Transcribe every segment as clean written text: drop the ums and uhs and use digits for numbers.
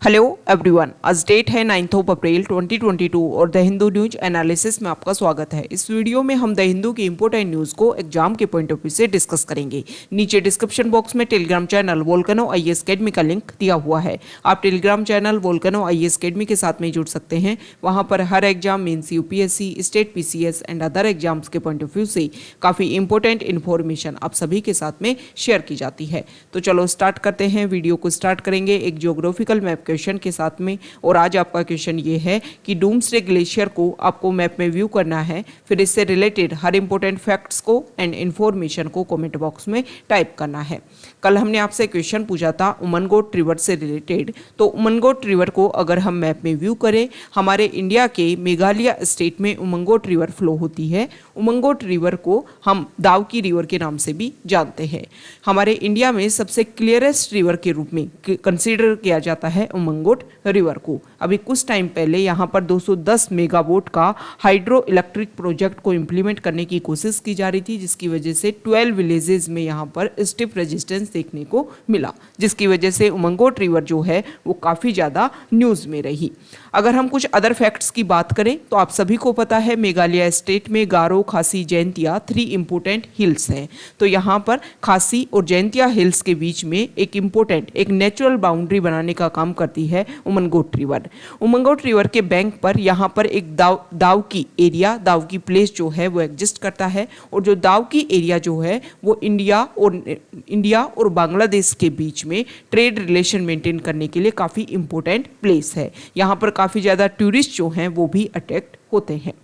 Hello everyone, आज date है 9 अप्रैल 2022 और द हिंदू न्यूज एनालिसिस में आपका स्वागत है। इस वीडियो में हम द हिंदू की इंपॉर्टेंट न्यूज़ को एग्जाम के पॉइंट ऑफ व्यू से डिस्कस करेंगे। नीचे डिस्क्रिप्शन बॉक्स में Telegram channel Volcano IAS Academy का लिंक दिया हुआ है। आप Telegram channel Volcano IAS Academy के साथ में जुड़ सकते हैं। वहाँ पर हर exam means UPSC, state PCS and other exams के पॉइंट ऑफ व्यू से काफ़ी इंपॉर्टेंट इन्फॉर्मेशन आप सभी के साथ में शेयर की जाती है। तो चलो स्टार्ट करते हैं। वीडियो को स्टार्ट करेंगे एक जियोग्राफिकल मैप क्वेश्चन के साथ में। और आज आपका क्वेश्चन ये है कि डूम्सडे ग्लेशियर को आपको मैप में व्यू करना है, फिर इससे रिलेटेड हर इंपॉर्टेंट फैक्ट्स को एंड इंफॉर्मेशन को कमेंट बॉक्स में टाइप करना है। कल हमने आपसे क्वेश्चन पूछा था उमनगोट रिवर से रिलेटेड। तो उमनगोट रिवर को अगर हम मैप में व्यू करें, हमारे इंडिया के मेघालय स्टेट में उमनगोट रिवर फ्लो होती है। उमनगोट रिवर को हम दावकी रिवर के नाम से भी जानते हैं। हमारे इंडिया में सबसे क्लियरेस्ट रिवर के रूप में कंसीडर किया जाता है उमनगोट रिवर को। अभी कुछ टाइम पहले यहाँ पर 210 मेगावाट का हाइड्रो इलेक्ट्रिक प्रोजेक्ट को इम्प्लीमेंट करने की कोशिश की जा रही थी, जिसकी वजह से 12 विलेजेस में यहाँ पर स्टिफ रेजिस्टेंस देखने को मिला, जिसकी वजह से उमनगोट रिवर जो है वो काफ़ी ज़्यादा न्यूज़ में रही। अगर हम कुछ अदर फैक्ट्स की बात करें तो आप सभी को पता है मेघालय स्टेट में गारो, खासी, जयंतिया 3 इंपोर्टेंट हिल्स हैं। तो यहाँ पर खासी और जयंतिया हिल्स के बीच में एक नेचुरल बाउंड्री बनाने का काम करती है उमनगोट रिवर। उमनगोट रिवर के बैंक पर यहाँ पर एक दावकी एरिया, दावकी प्लेस जो है वो एग्जिस्ट करता है। और जो दावकी एरिया जो है वो इंडिया और बांग्लादेश के बीच में ट्रेड रिलेशन मेंटेन करने के लिए काफ़ी इंपॉर्टेंट प्लेस है। यहाँ पर काफ़ी ज़्यादा टूरिस्ट जो हैं वो भी अट्रैक्ट होते हैं।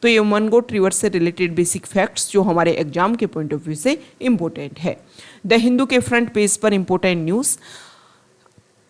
तो ये उमनगोट रिवर से रिलेटेड बेसिक फैक्ट्स जो हमारे एग्जाम के पॉइंट ऑफ व्यू से इंपॉर्टेंट है। द हिंदू के फ्रंट पेज पर important news,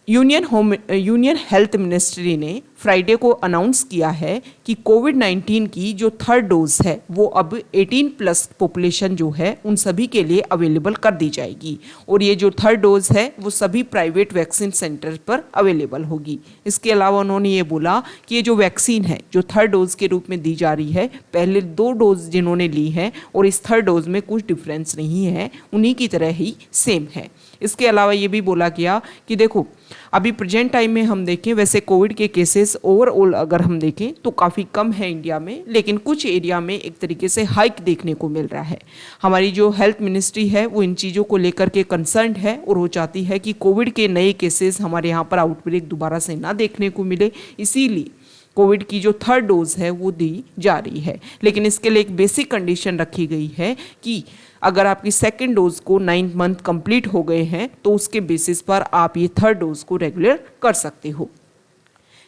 union health ministry ने फ्राइडे को अनाउंस किया है कि कोविड-19 की जो थर्ड डोज है वो अब 18+ पॉपुलेशन जो है उन सभी के लिए अवेलेबल कर दी जाएगी। और ये जो थर्ड डोज है वो सभी प्राइवेट वैक्सीन सेंटर पर अवेलेबल होगी। इसके अलावा उन्होंने ये बोला कि ये जो वैक्सीन है जो थर्ड डोज के रूप में दी जा रही है, पहले 2 डोज जिन्होंने ली है और इस थर्ड डोज में कुछ डिफरेंस नहीं है, उन्हीं की तरह ही सेम है। इसके अलावा ये भी बोला गया कि देखो अभी प्रेजेंट टाइम में हम देखें, वैसे कोविड के केसेस ओवरऑल अगर हम देखें तो काफ़ी कम है इंडिया में, लेकिन कुछ एरिया में एक तरीके से हाइक देखने को मिल रहा है। हमारी जो हेल्थ मिनिस्ट्री है वो इन चीज़ों को लेकर के कंसर्न्ड है और वो चाहती है कि कोविड के नए केसेस हमारे यहाँ पर आउटब्रेक दोबारा से ना देखने को मिले, इसीलिए कोविड की जो थर्ड डोज है वो दी जा रही है। लेकिन इसके लिए एक बेसिक कंडीशन रखी गई है कि अगर आपकी सेकेंड डोज को 9 मंथ कंप्लीट हो गए हैं तो उसके बेसिस पर आप ये थर्ड डोज को रेगुलर कर सकते हो।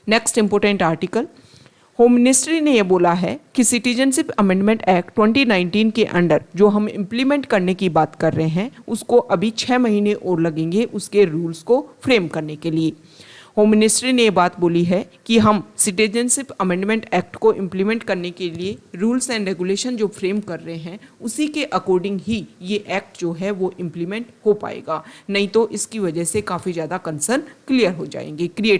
Next important article, home ministry ने यह बोला है कि सिटीजनशिप अमेंडमेंट एक्ट 2019 के अंडर जो हम इम्प्लीमेंट करने की बात कर रहे हैं उसको अभी 6 महीने और लगेंगे उसके रूल्स को फ्रेम करने के लिए। होम मिनिस्ट्री ने ये बात बोली है कि हम सिटीजनशिप अमेंडमेंट एक्ट को इम्प्लीमेंट करने के लिए रूल्स एंड रेगुलेशन जो फ्रेम कर रहे हैं उसी के अकॉर्डिंग ही ये एक्ट जो है वो इम्प्लीमेंट हो पाएगा, नहीं तो इसकी वजह से काफ़ी ज़्यादा कंसर्न क्रिएट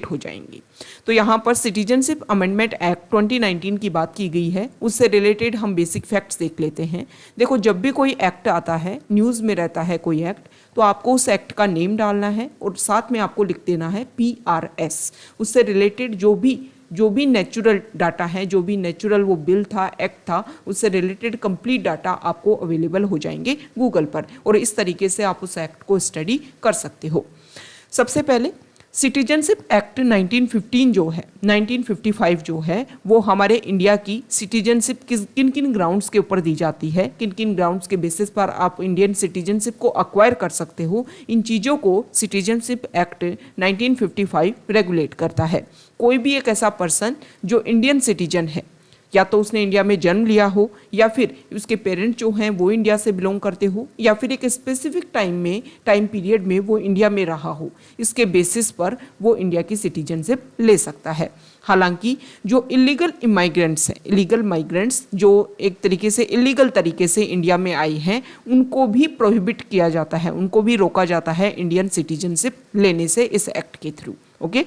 हो जाएंगे। तो यहाँ पर सिटीजनशिप अमेंडमेंट एक्ट 2019 की बात की गई है, उससे रिलेटेड हम बेसिक फैक्ट्स देख लेते हैं। देखो जब भी कोई एक्ट आता है, न्यूज़ में रहता है कोई एक्ट, तो आपको उस एक्ट का नेम डालना है और साथ में आपको लिख देना है PRS। उससे रिलेटेड जो भी नेचुरल डाटा है, जो भी नेचुरल वो बिल था, एक्ट था, उससे रिलेटेड कंप्लीट डाटा आपको अवेलेबल हो जाएंगे गूगल पर और इस तरीके से आप उस एक्ट को स्टडी कर सकते हो। सबसे पहले सिटीजनशिप एक्ट 1955 जो है वो हमारे इंडिया की सिटीजनशिप किन किन ग्राउंड्स के ऊपर दी जाती है, किन किन ग्राउंड्स के बेसिस पर आप इंडियन सिटीजनशिप को अक्वायर कर सकते हो, इन चीज़ों को सिटीजनशिप एक्ट 1955 रेगुलेट करता है। कोई भी एक ऐसा पर्सन जो इंडियन सिटीजन है, या तो उसने इंडिया में जन्म लिया हो या फिर उसके पेरेंट्स जो हैं वो इंडिया से बिलोंग करते हो या फिर एक स्पेसिफिक टाइम पीरियड में वो इंडिया में रहा हो, इसके बेसिस पर वो इंडिया की सिटीजनशिप ले सकता है। हालांकि जो इलीगल माइग्रेंट्स जो एक तरीके से इलीगल तरीके से इंडिया में आए हैं उनको भी प्रोहिबिट किया जाता है, उनको भी रोका जाता है इंडियन सिटीजनशिप लेने से इस एक्ट के थ्रू। ओके,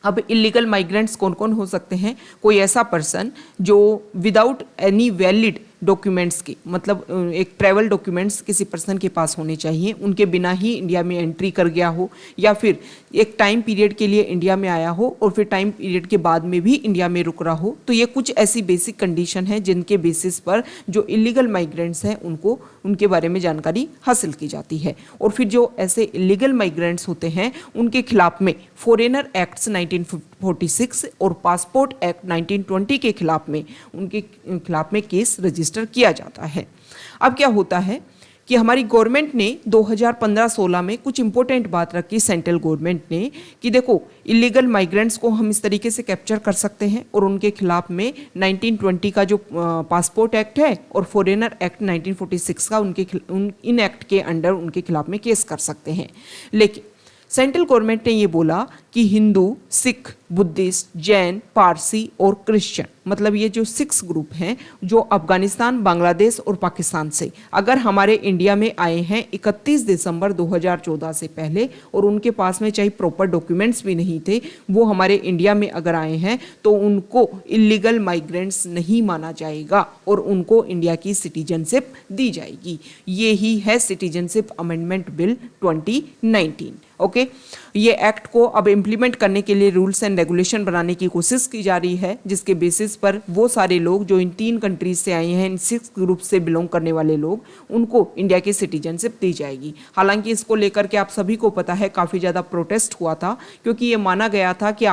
अब इलीगल माइग्रेंट्स कौन कौन हो सकते हैं? कोई ऐसा पर्सन जो विदाउट एनी वैलिड डॉक्यूमेंट्स के, मतलब एक ट्रैवल डॉक्यूमेंट्स किसी पर्सन के पास होने चाहिए, उनके बिना ही इंडिया में एंट्री कर गया हो, या फिर एक टाइम पीरियड के लिए इंडिया में आया हो और फिर टाइम पीरियड के बाद में भी इंडिया में रुक रहा हो। तो ये कुछ ऐसी बेसिक कंडीशन है जिनके बेसिस पर जो इलीगल माइग्रेंट्स हैं उनको उनके बारे में जानकारी हासिल की जाती है। और फिर जो ऐसे इलीगल माइग्रेंट्स होते हैं उनके खिलाफ में फॉरेनर एक्ट्स 1946 और पासपोर्ट एक्ट 1920 के खिलाफ में उनके खिलाफ में केस रजिस्टर किया जाता है। अब क्या होता है कि हमारी गवर्नमेंट ने 2015-16 में कुछ इंपॉर्टेंट बात रखी, सेंट्रल गवर्नमेंट ने, कि देखो इलीगल माइग्रेंट्स को हम इस तरीके से कैप्चर कर सकते हैं और उनके खिलाफ में 1920 का जो पासपोर्ट एक्ट है और फॉरेनर एक्ट 1946 का इन एक्ट के अंडर उनके खिलाफ में केस कर सकते हैं। लेकिन सेंट्रल गवर्नमेंट ने ये बोला कि हिंदू, सिख, बुद्धिस्ट, जैन, पारसी और क्रिश्चियन, मतलब ये जो 6 ग्रुप हैं जो अफगानिस्तान, बांग्लादेश और पाकिस्तान से अगर हमारे इंडिया में आए हैं 31 दिसंबर 2014 से पहले और उनके पास में चाहे प्रॉपर डॉक्यूमेंट्स भी नहीं थे, वो हमारे इंडिया में अगर आए हैं तो उनको इलीगल माइग्रेंट्स नहीं माना जाएगा और उनको इंडिया की सिटीजनशिप दी जाएगी। ये ही है सिटीजनशिप अमेंडमेंट बिल 2019। ओके, ये एक्ट को अब इम्प्लीमेंट करने के लिए रूल्स एंड रेगुलेशन बनाने की कोशिश की जा रही है, जिसके बेसिस पर वो सारे लोग जो इन 3 कंट्रीज से आए हैं, इन 6 ग्रुप से बिलोंग करने वाले लोग, उनको इंडिया की सिटीजनशिप दी जाएगी। हालांकि इसको लेकर के आप सभी को पता है काफ़ी ज़्यादा प्रोटेस्ट हुआ था, क्योंकि ये माना गया था कि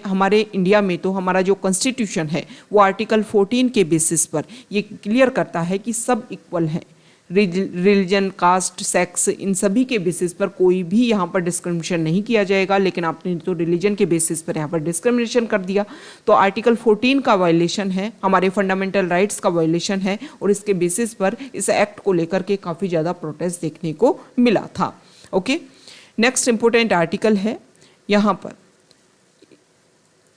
हमारे इंडिया में तो हमारा जो कॉन्स्टिट्यूशन है वो आर्टिकल 14 के बेसिस पर ये क्लियर करता है कि सब इक्वल हैं, रिलीजन, कास्ट, सेक्स, इन सभी के बेसिस पर कोई भी यहाँ पर डिस्क्रिमिनेशन नहीं किया जाएगा। लेकिन आपने तो रिलीजन के बेसिस पर यहाँ पर डिस्क्रिमिनेशन कर दिया, तो आर्टिकल 14 का वायलेशन है, हमारे फंडामेंटल राइट्स का वायलेशन है, और इसके बेसिस पर इस एक्ट को लेकर के काफ़ी ज़्यादा प्रोटेस्ट देखने को मिला था। ओके, नेक्स्ट इंपॉर्टेंट आर्टिकल है यहाँ पर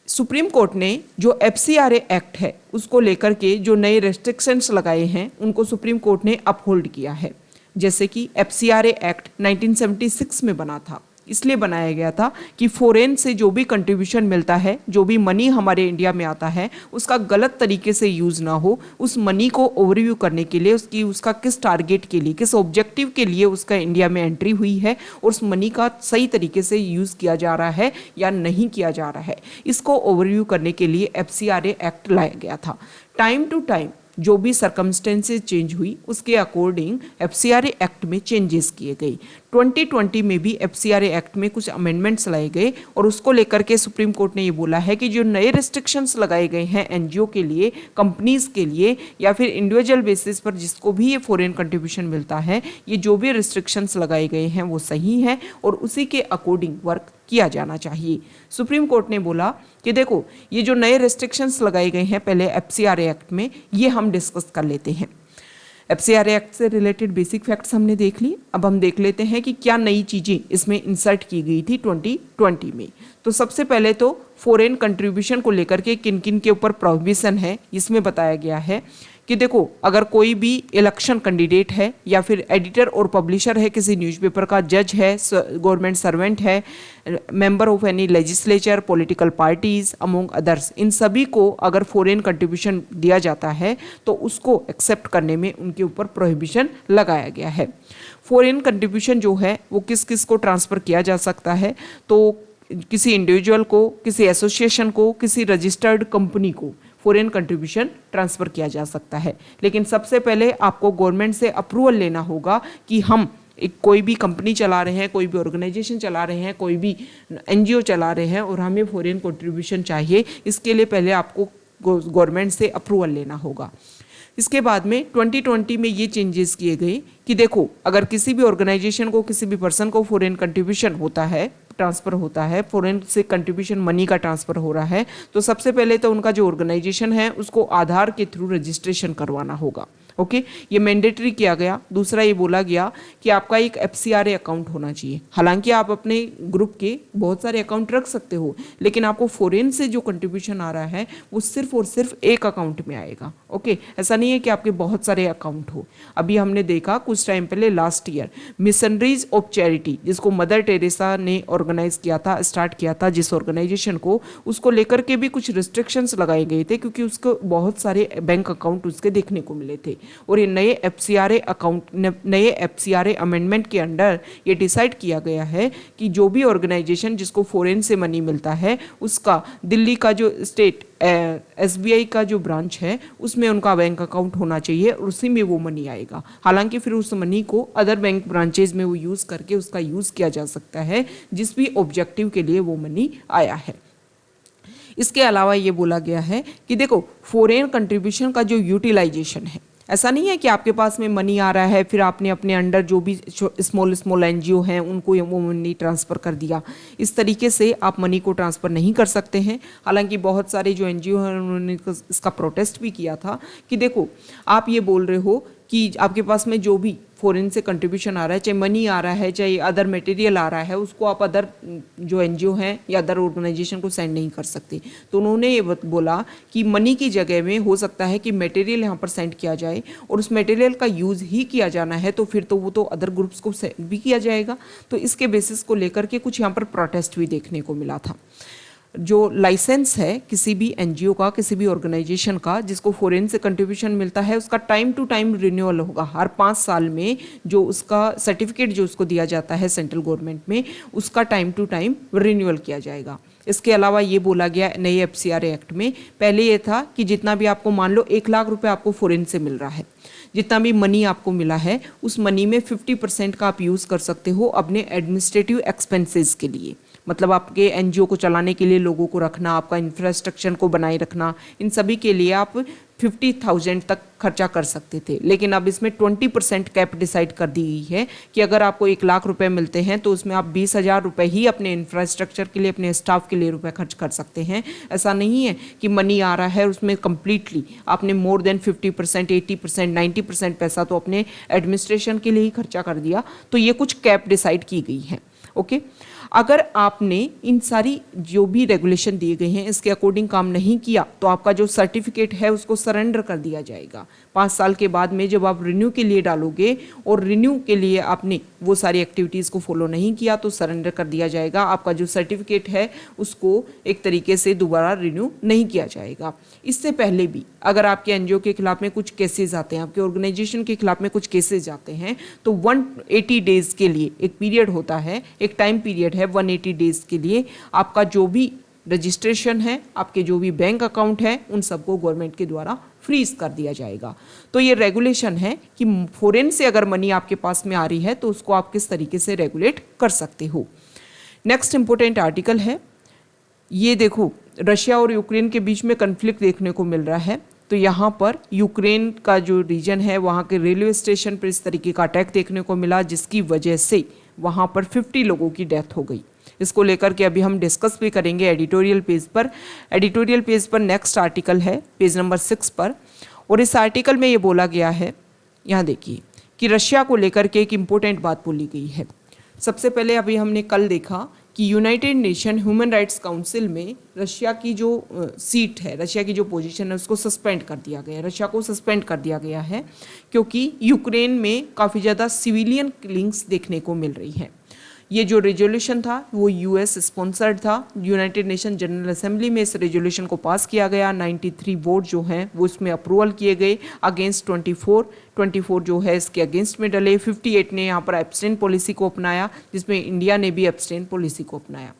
सुप्रीम कोर्ट ने जो FCRA एक्ट है उसको लेकर के जो नए रेस्ट्रिक्शंस लगाए हैं उनको सुप्रीम कोर्ट ने अपहोल्ड किया है। जैसे कि FCRA एक्ट 1976 में बना था, इसलिए बनाया गया था कि फॉरेन से जो भी कंट्रीब्यूशन मिलता है, जो भी मनी हमारे इंडिया में आता है, उसका गलत तरीके से यूज़ ना हो। उस मनी को ओवरव्यू करने के लिए उसका किस टारगेट के लिए, किस ऑब्जेक्टिव के लिए उसका इंडिया में एंट्री हुई है और उस मनी का सही तरीके से यूज़ किया जा रहा है या नहीं किया जा रहा है, इसको ओवरव्यू करने के लिए FCRA एक्ट लाया गया था। टाइम टू टाइम जो भी सर्कमस्टेंसेज चेंज हुई उसके अकॉर्डिंग FCRA एक्ट में चेंजेस किए गए। 2020 में भी FCRA एक्ट में कुछ अमेंडमेंट्स लाए गए और उसको लेकर के सुप्रीम कोर्ट ने ये बोला है कि जो नए रिस्ट्रिक्शंस लगाए गए हैं NGO के लिए, कंपनीज के लिए या फिर इंडिविजुअल बेसिस पर जिसको भी ये फॉरेन कंट्रीब्यूशन मिलता है, ये जो भी रिस्ट्रिक्शंस लगाए गए हैं वो सही हैं और उसी के अकॉर्डिंग वर्क किया जाना चाहिए। सुप्रीम कोर्ट ने बोला कि देखो ये जो नए रेस्ट्रिक्शंस लगाए गए हैं पहले FCRA एक्ट में, ये हम डिस्कस कर लेते हैं। FCRA एक्ट से रिलेटेड बेसिक फैक्ट्स हमने देख ली, अब हम देख लेते हैं कि क्या नई चीज़ें इसमें इंसर्ट की गई थी 2020 में। तो सबसे पहले तो फॉरेन कंट्रीब्यूशन को लेकर के किन किन के ऊपर प्रोहिबिशन है, इसमें बताया गया है कि देखो अगर कोई भी इलेक्शन कैंडिडेट है या फिर एडिटर और पब्लिशर है किसी न्यूज़पेपर का, जज है, गवर्नमेंट सर्वेंट है, member of any legislature, political parties among others, इन सभी को अगर फॉरेन कंट्रीब्यूशन दिया जाता है तो उसको एक्सेप्ट करने में उनके ऊपर प्रोहिबिशन लगाया गया है। फॉरेन कंट्रीब्यूशन जो है वो किस किस को ट्रांसफ़र किया जा सकता है, तो किसी इंडिविजुअल को, किसी एसोसिएशन को, किसी रजिस्टर्ड कंपनी को फॉरेन कंट्रीब्यूशन ट्रांसफ़र किया जा सकता है। लेकिन सबसे पहले आपको गवर्नमेंट से अप्रूवल लेना होगा कि हम कोई भी कंपनी चला रहे हैं, कोई भी ऑर्गेनाइजेशन चला रहे हैं, कोई भी NGO चला रहे हैं और हमें फॉरेन कंट्रीब्यूशन चाहिए। इसके लिए पहले आपको गवर्नमेंट से अप्रूवल लेना होगा। इसके बाद में 2020 में ये चेंजेस किए गए कि देखो अगर किसी भी ऑर्गेनाइजेशन को, किसी भी पर्सन को फॉरेन कंट्रीब्यूशन होता है, ट्रांसफ़र होता है, फॉरेन से कंट्रीब्यूशन मनी का ट्रांसफ़र हो रहा है, तो सबसे पहले तो उनका जो ऑर्गेनाइजेशन है उसको आधार के थ्रू रजिस्ट्रेशन करवाना होगा। ओके, ये मैंडेटरी किया गया। दूसरा ये बोला गया कि आपका एक FCRA अकाउंट होना चाहिए। हालांकि आप अपने ग्रुप के बहुत सारे अकाउंट रख सकते हो, लेकिन आपको फॉरेन से जो कंट्रीब्यूशन आ रहा है वो सिर्फ और सिर्फ एक अकाउंट में आएगा। ओके, ऐसा नहीं है कि आपके बहुत सारे अकाउंट हो। अभी हमने देखा कुछ टाइम पहले last year missionaries of charity, जिसको मदर टेरेसा ने ऑर्गेनाइज किया था, स्टार्ट किया था जिस ऑर्गेनाइजेशन को, उसको लेकर के भी कुछ रिस्ट्रिक्शंस लगाए गए थे, क्योंकि उसको बहुत सारे बैंक अकाउंट उसके देखने को मिले थे। और ये नए FCRA अमेंडमेंट के अंडर ये डिसाइड किया गया है कि जो भी ऑर्गेनाइजेशन जिसको फॉरेन से मनी मिलता है, उसका दिल्ली का जो स्टेट SBI का जो ब्रांच है उसमें उनका बैंक अकाउंट होना चाहिए और उसी में वो मनी आएगा। हालांकि फिर उस मनी को अदर बैंक ब्रांचेज में वो यूज़ करके उसका यूज़ किया जा सकता है जिस भी ऑब्जेक्टिव के लिए वो मनी आया है। इसके अलावा ये बोला गया है कि देखो फॉरेन कंट्रीब्यूशन का जो यूटिलाइजेशन है, ऐसा नहीं है कि आपके पास में मनी आ रहा है फिर आपने अपने अंडर जो भी स्मॉल NGO हैं उनको वो मनी ट्रांसफ़र कर दिया। इस तरीके से आप मनी को ट्रांसफ़र नहीं कर सकते हैं। हालांकि बहुत सारे जो NGO हैं उन्होंने इसका प्रोटेस्ट भी किया था कि देखो आप ये बोल रहे हो कि आपके पास में जो भी फॉरेन से कंट्रीब्यूशन आ रहा है, चाहे मनी आ रहा है चाहे अदर मटेरियल आ रहा है, उसको आप अदर जो NGO हैं या अदर ऑर्गेनाइजेशन को सेंड नहीं कर सकते। तो उन्होंने ये बोला कि मनी की जगह में हो सकता है कि मटेरियल यहाँ पर सेंड किया जाए और उस मटेरियल का यूज़ ही किया जाना है, तो फिर तो वो तो अदर ग्रुप्स को सेंड भी किया जाएगा। तो इसके बेसिस को लेकर के कुछ यहाँ पर प्रोटेस्ट भी देखने को मिला था। जो लाइसेंस है किसी भी NGO का, किसी भी ऑर्गेनाइजेशन का जिसको फॉरेन से कंट्रीब्यूशन मिलता है, उसका टाइम टू टाइम रिन्यूअल होगा। हर 5 साल में जो उसका सर्टिफिकेट जो उसको दिया जाता है सेंट्रल गवर्नमेंट में, उसका टाइम टू टाइम रिन्यूअल किया जाएगा। इसके अलावा ये बोला गया नए FCRA एक्ट में, पहले ये था कि जितना भी आपको मान लो 1 लाख रुपए आपको फॉरेन से मिल रहा है, जितना भी मनी आपको मिला है उस मनी में 50% का आप यूज़ कर सकते हो अपने एडमिनिस्ट्रेटिव एक्सपेंसेस के लिए। मतलब आपके NGO को चलाने के लिए, लोगों को रखना, आपका इंफ्रास्ट्रक्चर को बनाए रखना, इन सभी के लिए आप 50,000 तक खर्चा कर सकते थे। लेकिन अब इसमें 20% कैप डिसाइड कर दी गई है कि अगर आपको 1 लाख रुपए मिलते हैं तो उसमें आप 20,000 रुपये ही अपने इंफ्रास्ट्रक्चर के लिए, अपने स्टाफ के लिए रुपए खर्च कर सकते हैं। ऐसा नहीं है कि मनी आ रहा है उसमें कम्प्लीटली आपने मोर देन 50%, 80%, 90% पैसा तो अपने एडमिनिस्ट्रेशन के लिए ही खर्चा कर दिया। तो ये कुछ कैप डिसाइड की गई है। ओके, अगर आपने इन सारी जो भी रेगुलेशन दिए गए हैं इसके अकॉर्डिंग काम नहीं किया तो आपका जो सर्टिफिकेट है उसको सरेंडर कर दिया जाएगा। 5 साल के बाद में जब आप रिन्यू के लिए डालोगे और रिन्यू के लिए आपने वो सारी एक्टिविटीज़ को फॉलो नहीं किया तो सरेंडर कर दिया जाएगा। आपका जो सर्टिफिकेट है उसको एक तरीके से दोबारा रिन्यू नहीं किया जाएगा। इससे पहले भी अगर आपके NGO के खिलाफ में कुछ केसेस आते हैं, आपके ऑर्गेनाइजेशन के खिलाफ में कुछ केसेस जाते हैं, तो 180 डेज़ के लिए एक पीरियड होता है, एक टाइम पीरियड है 180 डेज़ के लिए आपका जो भी रजिस्ट्रेशन है, आपके जो भी बैंक अकाउंट है, उन सबको गवर्नमेंट के द्वारा फ्रीज कर दिया जाएगा। तो ये रेगुलेशन है कि फॉरेन से अगर मनी आपके पास में आ रही है तो उसको आप किस तरीके से रेगुलेट कर सकते हो। नेक्स्ट इंपॉर्टेंट आर्टिकल है, ये देखो रशिया और यूक्रेन के बीच में कन्फ्लिक्ट देखने को मिल रहा है। तो यहाँ पर यूक्रेन का जो रीजन है वहाँ के रेलवे स्टेशन पर इस तरीके का अटैक देखने को मिला जिसकी वजह से वहाँ पर 50 लोगों की डेथ हो गई। इसको लेकर के अभी हम डिस्कस भी करेंगे एडिटोरियल पेज पर। एडिटोरियल पेज पर नेक्स्ट आर्टिकल है पेज नंबर 6 पर, और इस आर्टिकल में ये बोला गया है, यहाँ देखिए कि रशिया को लेकर के एक इम्पोर्टेंट बात बोली गई है। सबसे पहले अभी हमने कल देखा कि United nation human rights council में रशिया की जो सीट है, रशिया की जो पोजीशन है उसको सस्पेंड कर दिया गया है। रशिया को सस्पेंड कर दिया गया है क्योंकि यूक्रेन में काफ़ी ज़्यादा सिविलियन किलिंग्स देखने को मिल रही हैं। ये जो रेजोल्यूशन था वो US स्पॉन्सर्ड था। यूनाइटेड नेशन जनरल असेंबली में इस रेजोल्यूशन को पास किया गया। 93 वोट जो हैं वो इसमें अप्रूवल किए गए, अगेंस्ट 24 जो है इसके अगेंस्ट में डले। 58 ने यहाँ पर एब्सटेन पॉलिसी को अपनाया, जिसमें इंडिया ने भी एब्सटेन पॉलिसी को अपनाया।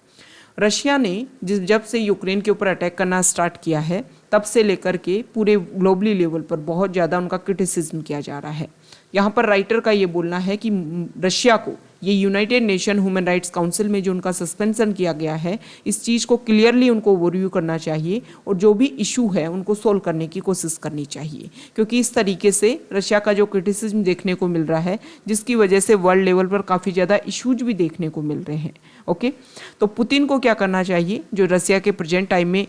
रशिया ने जब से यूक्रेन के ऊपर अटैक करना स्टार्ट किया है तब से लेकर के पूरे ग्लोबली लेवल पर बहुत ज़्यादा उनका क्रिटिसिज्म किया जा रहा है। यहाँ पर राइटर का ये बोलना है कि रशिया को ये United nation human rights council में जो उनका सस्पेंशन किया गया है इस चीज़ को क्लियरली उनको ओवरव्यू करना चाहिए और जो भी इशू है उनको सोल्व करने की कोशिश करनी चाहिए, क्योंकि इस तरीके से रशिया का जो क्रिटिसिज्म देखने को मिल रहा है जिसकी वजह से वर्ल्ड लेवल पर काफ़ी ज़्यादा इशूज भी देखने को मिल रहे हैं। ओके, तो पुतिन को क्या करना चाहिए, जो रशिया के प्रेजेंट टाइम में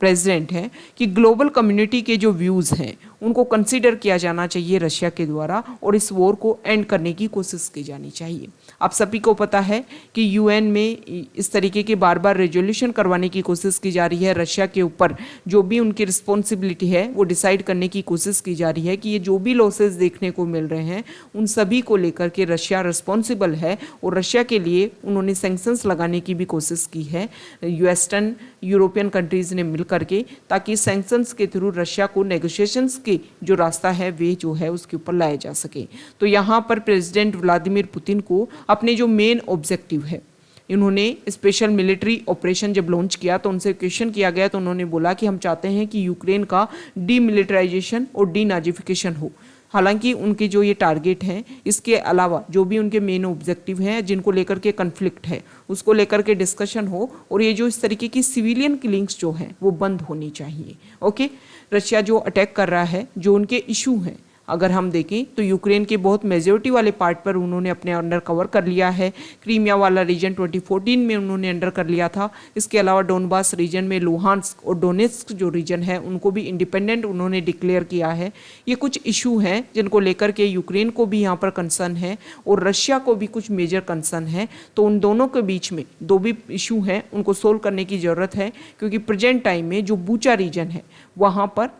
प्रेसिडेंट हैं, कि ग्लोबल कम्युनिटी के जो व्यूज़ हैं उनको कंसीडर किया जाना चाहिए रशिया के द्वारा और इस वॉर को एंड करने की कोशिश की जानी चाहिए। आप सभी को पता है कि यूएन में इस तरीके के बार बार रेजोल्यूशन करवाने की कोशिश की जा रही है। रशिया के ऊपर जो भी उनकी रिस्पॉन्सिबिलिटी है वो डिसाइड करने की कोशिश की जा रही है कि ये जो भी लॉसेस देखने को मिल रहे हैं उन सभी को लेकर के रशिया रिस्पॉन्सिबल है और रशिया के लिए उन्होंने सैंक्शंस लगाने की भी कोशिश की है वेस्टर्न यूरोपियन कंट्रीज़ ने मिल करके, ताकि सैंक्शंस के थ्रू रशिया को नेगोशिएशंस के जो रास्ता है वे जो है उसके ऊपर लाया जा सके। तो यहाँ पर प्रेसिडेंट व्लादिमीर पुतिन को अपने जो मेन ऑब्जेक्टिव है, इन्होंने स्पेशल मिलिट्री ऑपरेशन जब लॉन्च किया तो उनसे क्वेश्चन किया गया तो उन्होंने बोला कि हम चाहते हैं कि यूक्रेन का डीमिलिटराइजेशन और डीनाजिफिकेशन हो। हालांकि उनके जो ये टारगेट हैं, इसके अलावा जो भी उनके मेन ऑब्जेक्टिव हैं जिनको लेकर के कन्फ्लिक्ट है उसको लेकर के डिस्कशन हो और ये जो इस तरीके की सिविलियन किलिंग्स जो हैं वो बंद होनी चाहिए। ओके, रशिया जो अटैक कर रहा है, जो उनके इशू हैं, अगर हम देखें तो यूक्रेन के बहुत मेजॉरिटी वाले पार्ट पर उन्होंने अपने अंडर कवर कर लिया है। क्रीमिया वाला रीजन 2014 में उन्होंने अंडर कर लिया था। इसके अलावा डोनबास रीजन में लुहांस्क और डोनेस्क जो रीजन है उनको भी इंडिपेंडेंट उन्होंने डिक्लेयर किया है। ये कुछ इशू हैं जिनको लेकर के यूक्रेन को भी यहाँ पर कंसर्न है और रशिया को भी कुछ मेजर कंसर्न है। तो उन दोनों के बीच में दो भी इशू हैं उनको सोल्व करने की ज़रूरत है, क्योंकि प्रेजेंट टाइम में जो बूचा रीजन है वहाँ पर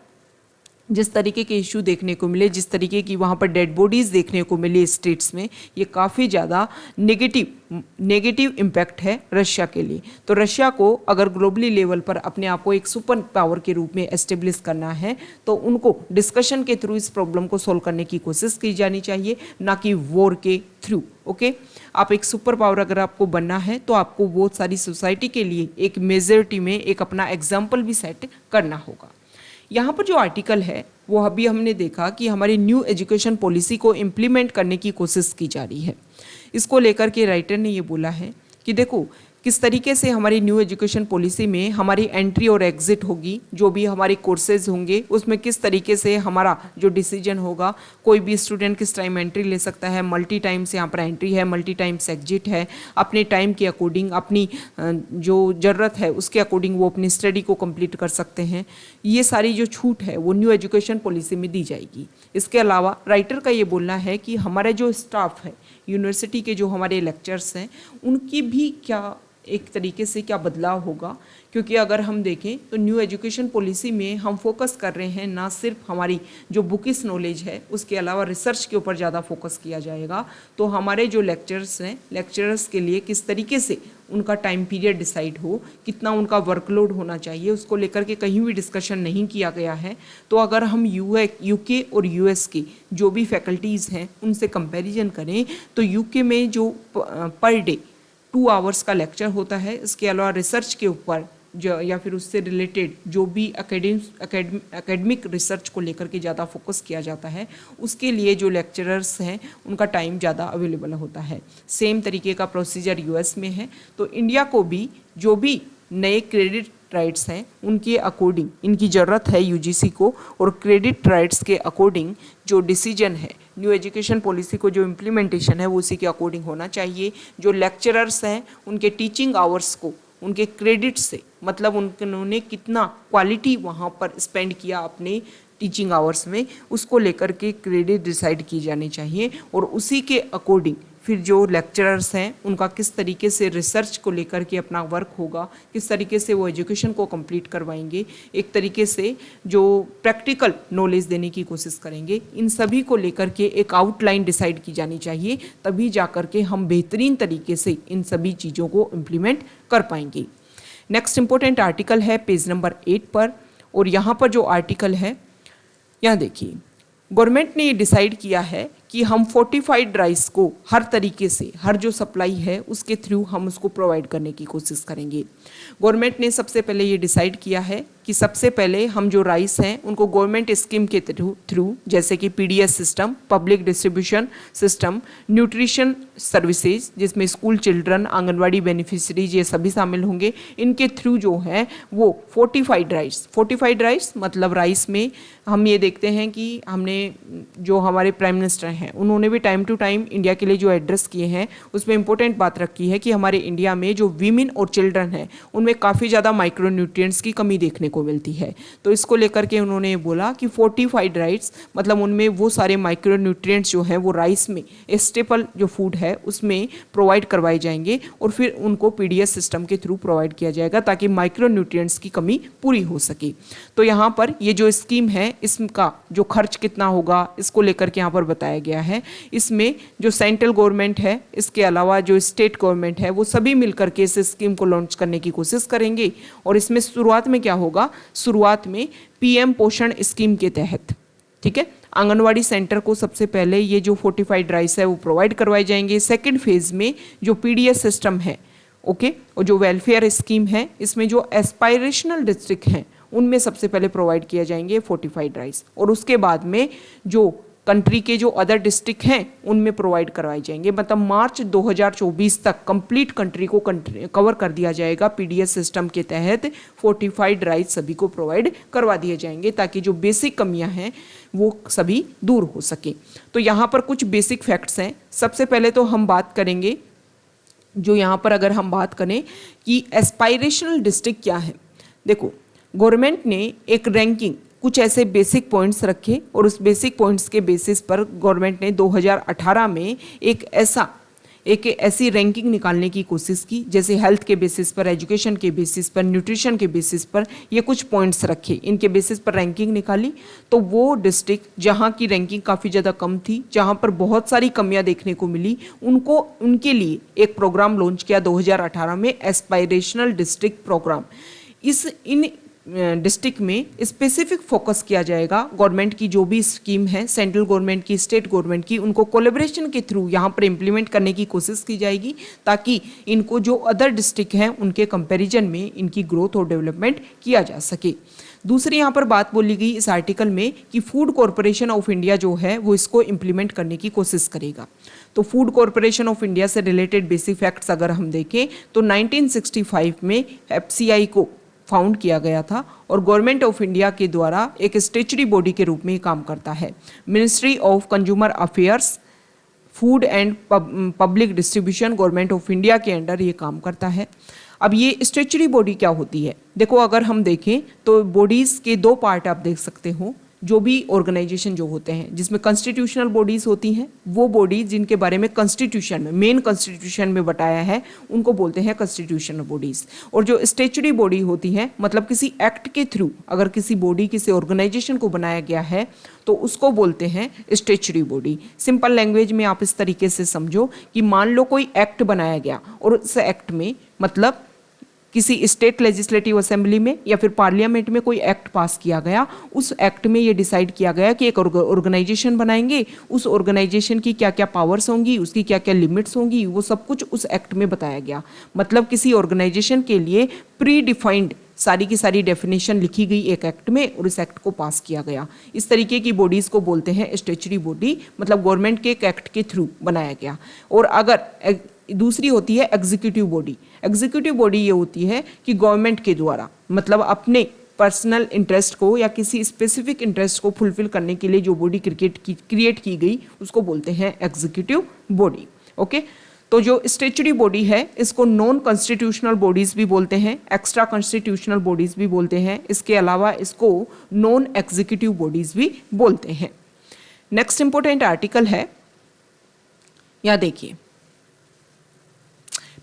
जिस तरीके के इशू देखने को मिले, जिस तरीके की वहाँ पर डेड बॉडीज़ देखने को मिली स्टेट्स में, ये काफ़ी ज़्यादा नेगेटिव इम्पैक्ट है रशिया के लिए। तो रशिया को अगर ग्लोबली लेवल पर अपने आप को एक सुपर पावर के रूप में एस्टेब्लिश करना है तो उनको डिस्कशन के थ्रू इस प्रॉब्लम को सोल्व करने की कोशिश की जानी चाहिए, ना कि वॉर के थ्रू। ओके, आप एक सुपर पावर अगर आपको बनना है तो आपको बहुत सारी सोसाइटी के लिए एक मेजॉरिटी में एक अपना एग्जाम्पल भी सेट करना होगा। यहाँ पर जो आर्टिकल है वो अभी हमने देखा कि हमारी न्यू एजुकेशन पॉलिसी को इम्प्लीमेंट करने की कोशिश की जा रही है। इसको लेकर के राइटर ने ये बोला है कि देखो किस तरीके से हमारी न्यू एजुकेशन पॉलिसी में हमारी एंट्री और एग्जिट होगी, जो भी हमारे कोर्सेज होंगे उसमें किस तरीके से हमारा जो डिसीजन होगा, कोई भी स्टूडेंट किस टाइम एंट्री ले सकता है, मल्टी टाइम्स यहाँ पर एंट्री है, मल्टी टाइम्स एग्जिट है, अपने टाइम के अकॉर्डिंग अपनी जो ज़रूरत है उसके अकॉर्डिंग वो अपनी स्टडी को कंप्लीट कर सकते हैं। ये सारी जो छूट है वो न्यू एजुकेशन पॉलिसी में दी जाएगी। इसके अलावा राइटर का ये बोलना है कि हमारा जो स्टाफ है, यूनिवर्सिटी के जो हमारे लेक्चर्स हैं, उनकी भी क्या एक तरीके से क्या बदलाव होगा, क्योंकि अगर हम देखें तो न्यू एजुकेशन पॉलिसी में हम फोकस कर रहे हैं ना सिर्फ हमारी जो बुकिस नॉलेज है उसके अलावा रिसर्च के ऊपर ज़्यादा फोकस किया जाएगा। तो हमारे जो लेक्चर्स हैं, लेक्चरर्स के लिए किस तरीके से उनका टाइम पीरियड डिसाइड हो, कितना उनका वर्कलोड होना चाहिए, उसको लेकर के कहीं भी डिस्कशन नहीं किया गया है। तो अगर हम यूके और यूएस की जो भी फैकल्टीज़ हैं उनसे कंपैरिजन करें तो यूके में जो पर डे 2 आवर्स का लेक्चर होता है, इसके अलावा रिसर्च के ऊपर जो या फिर उससे रिलेटेड जो भी एकेडमिक रिसर्च को लेकर के ज़्यादा फोकस किया जाता है, उसके लिए जो लेक्चरर्स हैं उनका टाइम ज़्यादा अवेलेबल होता है। सेम तरीके का प्रोसीजर यूएस में है। तो इंडिया को भी जो भी नए क्रेडिट राइट्स हैं उनके अकॉर्डिंग इनकी ज़रूरत है यूजीसी को, और क्रेडिट राइट्स के अकॉर्डिंग जो डिसीजन है न्यू एजुकेशन पॉलिसी को जो इम्प्लीमेंटेशन है वो उसी के अकॉर्डिंग होना चाहिए। जो लेक्चरर्स हैं उनके टीचिंग आवर्स को उनके क्रेडिट से, मतलब उन्होंने कितना क्वालिटी वहाँ पर स्पेंड किया अपने टीचिंग आवर्स में, उसको लेकर के क्रेडिट डिसाइड की जानी चाहिए। और उसी के अकॉर्डिंग फिर जो लेक्चरर्स हैं उनका किस तरीके से रिसर्च को लेकर के अपना वर्क होगा, किस तरीके से वो एजुकेशन को कंप्लीट करवाएंगे, एक तरीके से जो प्रैक्टिकल नॉलेज देने की कोशिश करेंगे, इन सभी को लेकर के एक आउटलाइन डिसाइड की जानी चाहिए। तभी जा कर के हम बेहतरीन तरीके से इन सभी चीज़ों को इम्प्लीमेंट कर पाएंगे। नेक्स्ट इंपॉर्टेंट आर्टिकल है पेज नंबर 8 पर, और यहाँ पर जो आर्टिकल है यहाँ देखिए, गवर्नमेंट ने ये डिसाइड किया है कि हम फोर्टिफाइड राइस को हर तरीके से, हर जो सप्लाई है उसके थ्रू हम उसको प्रोवाइड करने की कोशिश करेंगे। गवर्नमेंट ने सबसे पहले ये डिसाइड किया है कि सबसे पहले हम जो राइस हैं उनको गवर्नमेंट स्कीम के थ्रू जैसे कि PDS system, public distribution system, nutrition services जिसमें स्कूल चिल्ड्रन, आंगनवाड़ी बेनिफिशरीज ये सभी शामिल होंगे, इनके थ्रू जो है वो फोर्टिफाइड राइस मतलब राइस में हम ये देखते हैं कि हमने जो हमारे प्राइम मिनिस्टर हैं उन्होंने भी टाइम टू टाइम इंडिया के लिए जो एड्रेस किए हैं उसमें इंपॉर्टेंट बात रखी है कि हमारे इंडिया में जो वीमेन और चिल्ड्रन हैं उनमें काफ़ी ज़्यादा माइक्रोन्यूट्रिएंट्स की कमी देखने को को मिलती है। तो इसको लेकर के उन्होंने बोला कि फोर्टिफाइड राइस मतलब उनमें वो सारे माइक्रो न्यूट्रिएंट्स जो हैं वो राइस में स्टेपल जो फूड है उसमें प्रोवाइड करवाए जाएंगे और फिर उनको पीडीएस सिस्टम के थ्रू प्रोवाइड किया जाएगा ताकि माइक्रो न्यूट्रिएंट्स की कमी पूरी हो सके। तो यहाँ पर ये जो स्कीम है इसका जो खर्च कितना होगा इसको लेकर के यहाँ पर बताया गया है। इसमें जो सेंट्रल गवर्नमेंट है इसके अलावा जो स्टेट गवर्नमेंट है वो सभी मिलकर के इस स्कीम को लॉन्च करने की कोशिश करेंगे। और इसमें शुरुआत में क्या होगा, शुरुआत में पीएम पोषण स्कीम के तहत, ठीक है, आंगनवाड़ी सेंटर को सबसे पहले ये जो फोर्टिफाइड राइस है वो प्रोवाइड करवाए जाएंगे। सेकंड फेज में जो पीडीएस सिस्टम है, ओके, और जो वेलफेयर स्कीम है इसमें जो एस्पायरेशनल डिस्ट्रिक्ट हैं उनमें सबसे पहले प्रोवाइड किया जाएंगे फोर्टिफाइड राइस और उसके बाद में जो कंट्री के जो अदर डिस्ट्रिक्ट हैं उनमें प्रोवाइड करवाए जाएंगे। मतलब मार्च 2024 तक कंप्लीट कंट्री को कवर कर दिया जाएगा। पीडीएस सिस्टम के तहत फोर्टिफाइड राइस सभी को प्रोवाइड करवा दिए जाएंगे ताकि जो बेसिक कमियां हैं वो सभी दूर हो सके। तो यहाँ पर कुछ बेसिक फैक्ट्स हैं। सबसे पहले तो हम बात करेंगे जो यहाँ पर अगर हम बात करें कि एस्पायरेशनल डिस्ट्रिक्ट क्या है। देखो, गवर्नमेंट ने एक रैंकिंग कुछ ऐसे बेसिक पॉइंट्स रखे और उस बेसिक पॉइंट्स के बेसिस पर गवर्नमेंट ने 2018 में एक ऐसी रैंकिंग निकालने की कोशिश की, जैसे हेल्थ के बेसिस पर, एजुकेशन के बेसिस पर, न्यूट्रिशन के बेसिस पर ये कुछ पॉइंट्स रखे, इनके बेसिस पर रैंकिंग निकाली। तो वो डिस्ट्रिक्ट जहाँ की रैंकिंग काफ़ी ज़्यादा कम थी, जहाँ पर बहुत सारी कमियाँ देखने को मिली, उनके लिए एक प्रोग्राम लॉन्च किया 2018 में, एस्पायरेशनल डिस्ट्रिक्ट प्रोग्राम। इन डिस्ट्रिक्ट में स्पेसिफिक फोकस किया जाएगा। गवर्नमेंट की जो भी स्कीम है, सेंट्रल गवर्नमेंट की, स्टेट गवर्नमेंट की, उनको कोलैबोरेशन के थ्रू यहाँ पर इम्प्लीमेंट करने की कोशिश की जाएगी ताकि इनको जो अदर डिस्ट्रिक्ट हैं उनके कंपैरिजन में इनकी ग्रोथ और डेवलपमेंट किया जा सके। दूसरी यहाँ पर बात बोली गई इस आर्टिकल में कि फूड कॉरपोरेशन ऑफ इंडिया जो है वो इसको इम्प्लीमेंट करने की कोशिश करेगा। तो फूड कॉरपोरेशन ऑफ इंडिया से रिलेटेड बेसिक फैक्ट्स अगर हम देखें तो 1965 में एफसीआई को फाउंड किया गया था और गवर्नमेंट ऑफ इंडिया के द्वारा एक स्टैट्यूटरी बॉडी के रूप में काम करता है। Ministry of consumer affairs, food and public distribution government of India के अंडर ये काम करता है। अब ये स्टैट्यूटरी बॉडी क्या होती है, देखो अगर हम देखें तो बॉडीज़ के दो पार्ट आप देख सकते हो। जो भी ऑर्गेनाइजेशन जो होते हैं जिसमें कॉन्स्टिट्यूशनल बॉडीज़ होती हैं, वो बॉडीज जिनके बारे में कॉन्स्टिट्यूशन में, मेन कॉन्स्टिट्यूशन में बताया है, उनको बोलते हैं कॉन्स्टिट्यूशनल बॉडीज़। और जो स्टैट्यूटरी बॉडी होती है मतलब किसी एक्ट के थ्रू अगर किसी बॉडी, किसी ऑर्गेनाइजेशन को बनाया गया है तो उसको बोलते हैं स्टैट्यूटरी बॉडी। सिंपल लैंग्वेज में आप इस तरीके से समझो कि मान लो कोई एक्ट बनाया गया और उस एक्ट में मतलब किसी स्टेट लेजिस्लेटिव असेंबली में या फिर पार्लियामेंट में कोई एक्ट पास किया गया, उस एक्ट में ये डिसाइड किया गया कि एक ऑर्गेनाइजेशन बनाएंगे, उस ऑर्गेनाइजेशन की क्या क्या पावर्स होंगी, उसकी क्या क्या लिमिट्स होंगी, वो सब कुछ उस एक्ट में बताया गया। मतलब किसी ऑर्गेनाइजेशन के लिए प्री डिफाइंड सारी की सारी डेफिनेशन लिखी गई एक एक्ट में और इस एक्ट को पास किया गया। इस तरीके की बॉडीज़ को बोलते हैं स्टैट्यूटरी बॉडी, मतलब गवर्नमेंट के एक एक्ट के थ्रू बनाया गया। और अगर दूसरी होती है एग्जीक्यूटिव बॉडी। एग्जीक्यूटिव बॉडी ये होती है कि गवर्नमेंट के द्वारा मतलब अपने पर्सनल इंटरेस्ट को या किसी स्पेसिफिक इंटरेस्ट को फुलफिल करने के लिए जो बॉडी क्रिएट की गई उसको बोलते हैं एग्जीक्यूटिव बॉडी। ओके, तो जो स्टैट्यूटरी बॉडी है इसको नॉन कॉन्स्टिट्यूशनल बॉडीज़ भी बोलते हैं, एक्स्ट्रा कॉन्स्टिट्यूशनल बॉडीज़ भी बोलते हैं, इसके अलावा इसको नॉन एग्जीक्यूटिव बॉडीज़ भी बोलते हैं। नेक्स्ट इंपॉर्टेंट आर्टिकल है, यहाँ देखिए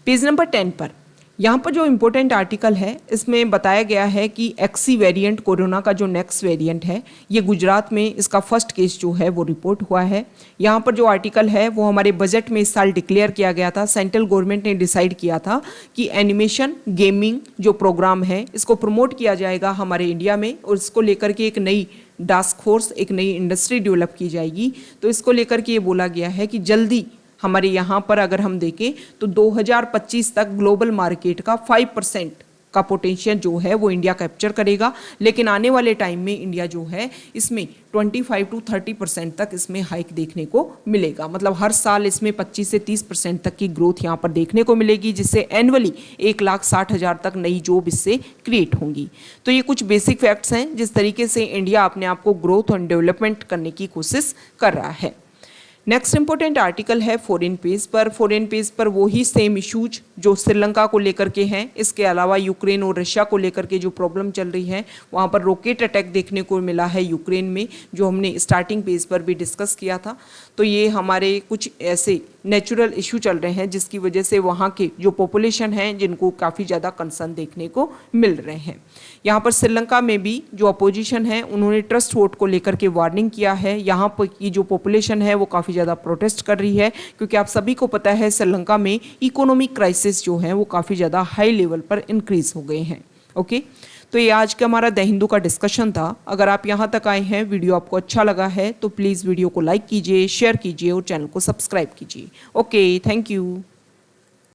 पेज नंबर 10 पर। यहाँ पर जो इम्पोर्टेंट आर्टिकल है इसमें बताया गया है कि एक्सी वेरिएंट कोरोना का जो नेक्स्ट वेरिएंट है ये गुजरात में इसका फर्स्ट केस जो है वो रिपोर्ट हुआ है। यहाँ पर जो आर्टिकल है वो हमारे बजट में इस साल डिक्लेयर किया गया था। सेंट्रल गवर्नमेंट ने डिसाइड किया था कि एनिमेशन गेमिंग जो प्रोग्राम है इसको प्रमोट किया जाएगा हमारे इंडिया में और इसको लेकर के एक नई टास्क फोर्स, एक नई इंडस्ट्री डेवलप की जाएगी। तो इसको लेकर के ये बोला गया है कि जल्दी हमारे यहाँ पर अगर हम देखें तो 2025 तक ग्लोबल मार्केट का 5% का पोटेंशियल जो है वो इंडिया कैप्चर करेगा। लेकिन आने वाले टाइम में इंडिया जो है इसमें 25 to 30% तक इसमें हाइक देखने को मिलेगा। मतलब हर साल इसमें 25 से 30% तक की ग्रोथ यहाँ पर देखने को मिलेगी, जिससे एनुअली 1,60,000 तक नई जॉब इससे क्रिएट होंगी। तो ये कुछ बेसिक फैक्ट्स हैं जिस तरीके से इंडिया अपने आप को ग्रोथ और डेवलपमेंट करने की कोशिश कर रहा है। नेक्स्ट इंपॉर्टेंट आर्टिकल है फॉरेन पेज पर। फॉरेन पेज पर वो ही सेम इश्यूज जो श्रीलंका को लेकर के हैं, इसके अलावा यूक्रेन और रशिया को लेकर के जो प्रॉब्लम चल रही है, वहाँ पर रॉकेट अटैक देखने को मिला है यूक्रेन में, जो हमने स्टार्टिंग पेज पर भी डिस्कस किया था। तो ये हमारे कुछ ऐसे नेचुरल इशू चल रहे हैं जिसकी वजह से वहाँ के जो पॉपुलेशन हैं जिनको काफ़ी ज़्यादा कंसर्न देखने को मिल रहे हैं। यहाँ पर श्रीलंका में भी जो अपोजिशन है उन्होंने ट्रस्ट वोट को लेकर के वार्निंग किया है। यहाँ पर की जो पॉपुलेशन है वो काफ़ी ज़्यादा प्रोटेस्ट कर रही है, क्योंकि आप सभी को पता है श्रीलंका में इकोनॉमिक क्राइसिस जो है वो काफ़ी ज़्यादा हाई लेवल पर इंक्रीज हो गए हैं। ओके, तो ये आज का हमारा द हिंदू का डिस्कशन था। अगर आप यहाँ तक आए हैं, वीडियो आपको अच्छा लगा है तो प्लीज़ वीडियो को लाइक कीजिए, शेयर कीजिए और चैनल को सब्सक्राइब कीजिए। Okay, thank you.